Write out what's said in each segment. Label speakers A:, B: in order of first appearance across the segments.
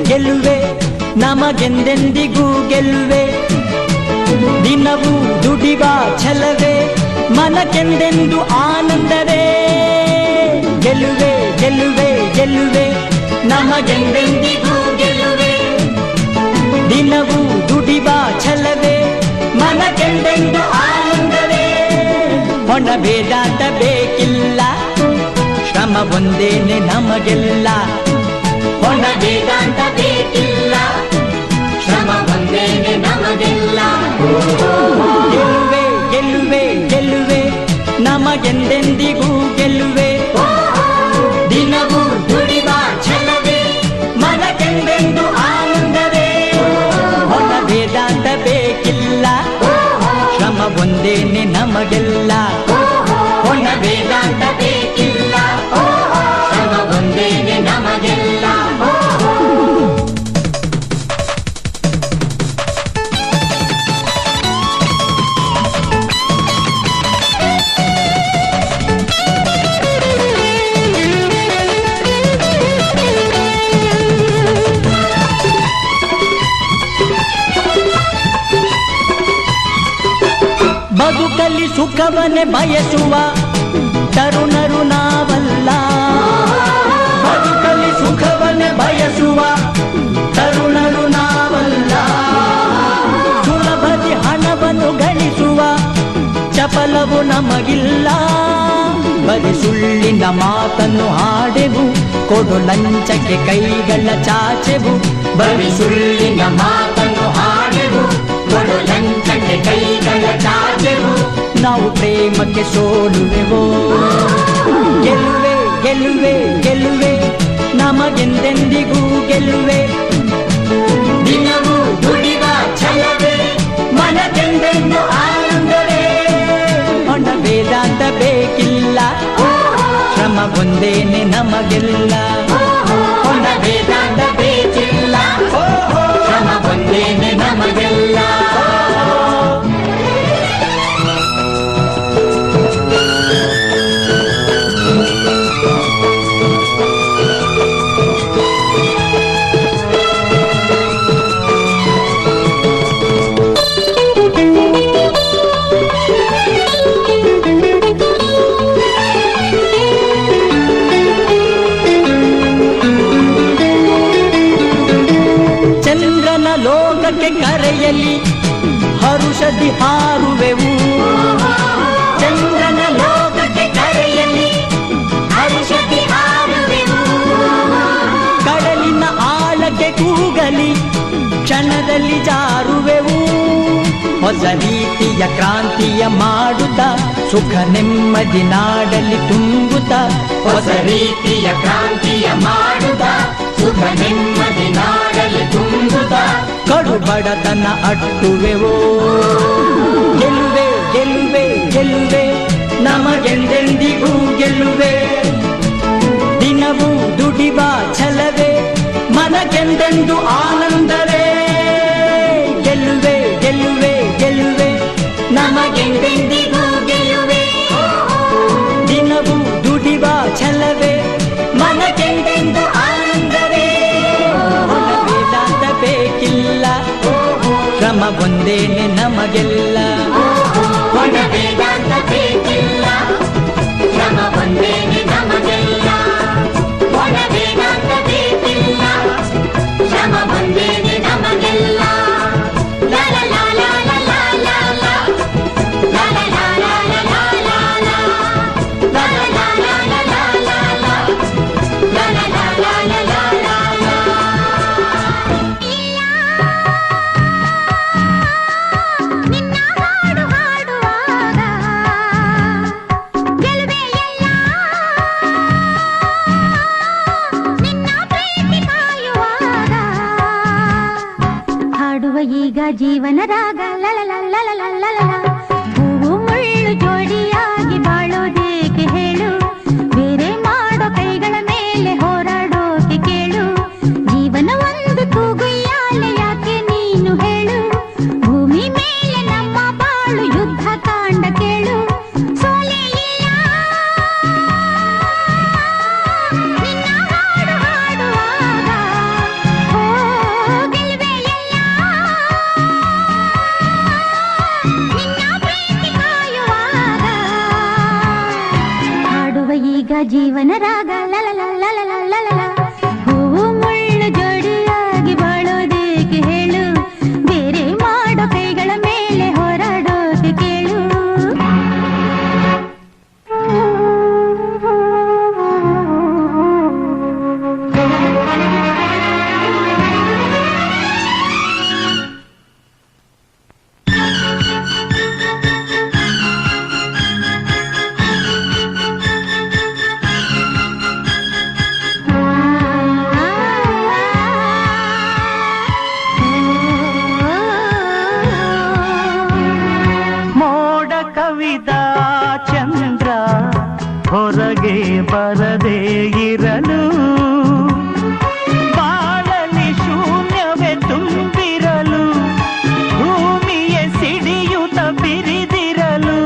A: ಗೆಲ್ಲುವೆ ನಮಗೆಂದೆಂದಿಗೂ ಗೆಲ್ಲುವೆ ದಿನವೂ ದುಡಿವ ಛಲವೇ ಮನಕ್ಕೆಂದೆಂದು ಆನಂದವೇ ಗೆಲ್ಲುವೆ ಗೆಲ್ಲುವೆ ಗೆಲ್ಲುವೆ ನಮಗೆಂದೆಂದಿಗೂ ಗೆಲ್ಲುವೆ ದಿನವೂ ದುಡಿವ ಛಲವೇ ಮನಕ್ಕೆಂದೆಂದು ಆನಂದವೇ ಹೊಣ ಬೇದಾಂತ ಬೇಕಿಲ್ಲ ಶ್ರಮ ಒಂದೇನೆ ನಮಗೆಲ್ಲ ಹೊಣ ವೇದಾಂತ ಬೇಕಿಲ್ಲ ಶ್ರಮ ಒಂದೇನೆ ನಮಗೆಲ್ಲ ಗೆಲ್ಲುವೆ ಗೆಲ್ಲುವೆ ಗೆಲ್ಲುವೆ ನಮಗೆಂದೆಂದಿಗೂ ಗೆಲ್ಲುವೆ ದಿನವೂ ದುಡಿವ ಛಲವೇ ಮನಕ್ಕೆಂದೆಂದು ಆನಂದವೇ ಹೊಣ ವೇದಾಂತ ಬೇಕಿಲ್ಲ ಶ್ರಮ ಒಂದೇನೆ ನಮಗೆಲ್ಲ ಹೊಣ ವೇದಾಂತ ಬೇಕಿಲ್ಲ ಶ್ರಮ ಒಂದೇನೆ ನಮಗೆಲ್ಲ ಬದುಕಲ್ಲಿ ಸುಖವನ್ನೇ ಬಯಸುವ ತರುಣರು ನಾವಲ್ಲ ಬದುಕಲ್ಲಿ ಸುಖವನ್ನೇ ಬಯಸುವ ತರುಣರು ನಾವಲ್ಲ ಸುಲಭದಿ ಹಣವನ್ನು ಗಳಿಸುವ ಚಪಲವು ನಮಗಿಲ್ಲ ಬರೀ ಸುಳ್ಳಿನ ಮಾತನ್ನು ಹಾಡೆವು ಕೊಡು ಲಂಚಕ್ಕೆ ಕೈಗಳ ಚಾಚೆವು ಬರೀ ಸುಳ್ಳಿನ ಮಾತನ್ನು ಹಾಡೆವು ಕೊಡು ಲಂಚಕ್ಕೆ ಕೈಗಳ ಚಾಚೆವು ನಾವು ಪ್ರೇಮಕ್ಕೆ ಸೋಲುವೆವೋ ಗೆಲ್ಲುವೆ ಗೆಲ್ಲುವೆ ಗೆಲ್ಲುವೆ ನಮಗೆಂದೆಂದಿಗೂ ಗೆಲ್ಲುವೆ ದಿನವೂ ದುಡಿವ ಛಲವೇ ಮನಕ್ಕೆಂದೆಂದು ಆನಂದವೇ ಹೊಣ ವೇದಾಂತ ಬೇಕಿಲ್ಲ ಶ್ರಮ ಒಂದೇನೆ ನಮಗೆಲ್ಲ ಹೊಣ ವೇದಾಂತ ಬೇಕಿಲ್ಲ ಶ್ರಮ ಒಂದೇನೆ ನಮಗೆಲ್ಲ ಲೋಕಕ್ಕೆ ಕರೆಯಲಿ ಹರುಷದಿ ಹಾರುವೆವು ಚಂದ್ರನ ಲೋಕಕ್ಕೆ ಕರೆಯಲಿ ಹರುಷದಿ ಹಾರುವೆವು ಕಡಲಿನ ಆಳಕ್ಕೆ ಕೂಗಲಿ ಕ್ಷಣದಲ್ಲಿ ಜಾರುವೆವು ಹೊಸ ರೀತಿಯ ಕ್ರಾಂತಿಯ ಮಾಡುತ್ತ ಸುಖ ನೆಮ್ಮದಿ ನಾಡಲಿ ತುಂಬುತ್ತ ಹೊಸ ರೀತಿಯ ಕ್ರಾಂತಿಯ ಮಾಡುತ್ತ ಸುಖ ನೆಮ್ಮದಿ ನಾಡಲಿ ತುಂಬುತ್ತ ಕಡು ಬಡತನ ಅಟ್ಟುವೆವೋ ಗೆಲ್ಲುವೆ ಗೆಲ್ಲುವೆ ಗೆಲ್ಲುವೆ ನಮಗೆಂದೆಂದಿಗೂ ಗೆಲ್ಲುವೆ ದಿನವೂ ದುಡಿವ ಛಲವೇ ನನಗೆಂದೆಂದು ಆನಂದವೇ, ಗೆಲ್ಲುವೆ ಗೆಲ್ಲುವೆ ಗೆಲ್ಲುವೆ, ನಮಗೆಂದೆಂದಿಗೂ ಗೆಲುವೆ. ದಿನವೂ ದುಡಿವ ಛಲವೇ, ಮನಗೆಂದೆಂದು ಆನಂದವೇ. ವೇದಾಂತ ಬೇಕಿಲ್ಲ, ಶ್ರಮ ಒಂದೇನೆ ನಮಗೆಲ್ಲ.
B: ವೇದಾಂತ ಬೇಕಿಲ್ಲ, ಶ್ರಮ ಒಂದೇನೆ ನಮಗೆಲ್ಲ. ವೇದಾಂತ ಬೇಕಿಲ್ಲ, ಶ್ರಮ ಒಂದೇನೆ ನಮಗೆಲ್ಲ. ಲಾ ಲಾ ಲಾ ಲಾ ಲಾ ಲಾ ಲಾ ಲಾ. ಲಾ ಲಾ ಲಾ ಲಾ ಲಾ ಲಾ ಲಾ ಲಾ. ಲಾ ಲಾ ಲಾ ಲಾ ಲಾ ಲಾ ಲಾ ಲಾ. ಲಾ ಲಾ ಲಾ ಲಾ ಲಾ ಲಾ ಲಾ ಲಾ. ನಿನ್ನ ಹಾಡು ಹಾಡುವಾಗ ಗೆಲುವೆ ಎಲ್ಲ, ನಿನ್ನ ಪ್ರೀತಿ ಕಾಯುವಾಗ ಹಾಡುವ ಈಗ ಜೀವನ ರಾಗ. ಲಲಲಲಲಲಲಲ. ಹೂವು ಮುಳ್ಳು ಜೋಡಿಯಾಗಿ ಬಾಳೋದೇಕೆ ಹೇಳು, ಬೇರೆ ಮಾಡೋ ಕೈಗಳ ಮೇಲೆ ಹೋರಾಡೋಕೆ ಕೇಳು. ಜೀವನ ಒಂದು ತೂಗುಯ್ಯಾಲೆ, ಯಾಕೆ ನೀನು ಹೇಳು. ಭೂಮಿ ಮೇಲೆ ನಮ್ಮ ಬಾಳು ಯುದ್ಧ ಕಾಂಡ ಕೇಳು. ಸೋಲೆ ಇಲ್ಲ, ನಿನ್ನ ಹಾಡು ಹಾಡುವಾಗ. ಓ ಗೆಲುವೆ ಎಲ್ಲ, ನಿನ್ನ ಪ್ರೀತಿ ಕಾಯುವಾಗ ಹಾಡುವ ಈಗ ಜೀವನ ರಾಗ. ಲಲಲಲಲಲಲಲ. ಹೂವು ಮುಳ್ಳು ಜೋಡಿಯಾಗಿ ಬಾಳೋದೇಕೆ ಹೇಳು, ಬೇರೆ ಮಾಡೋ ಕೈಗಳ ಮೇಲೆ ಹೋರಾಡೋಕೆ ಕೇಳು.
C: ಮೋಡ ಕವಿದ ಚಂದ್ರ ಹೊರಗೆ ಬರದೇ ಇರಲು, ಬಾಳಲಿ ಶೂನ್ಯವೇ ತುಂಬಿರಲು, ಭೂಮಿಯ ಸಿಡಿಯುತ್ತ ಬಿರಿದಿರಲು.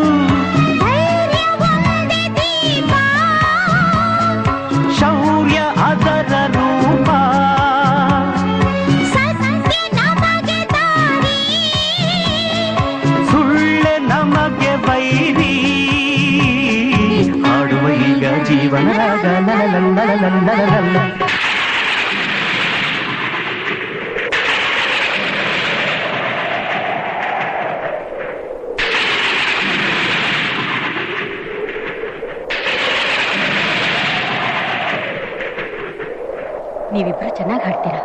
B: ಧೈರ್ಯ ಒಂದೇ ದೀಪ,
C: ಶೌರ್ಯ ಅದರ ರೂಪ,
B: ಸತ್ಯ ನಮಗೆ ದಾರಿ.
C: ಸುಳ್ಳೆ ನಮಗೆ ವೈರಿ. ಹಾಡುವ ಈಗ ಜೀವನ ರಾಗ. ಲಲಲಲಲಲಲಲ.
D: ನೀವಿಬ್ರು ಚೆನ್ನಾಗಿ ಹಾಡ್ತೀರಾ.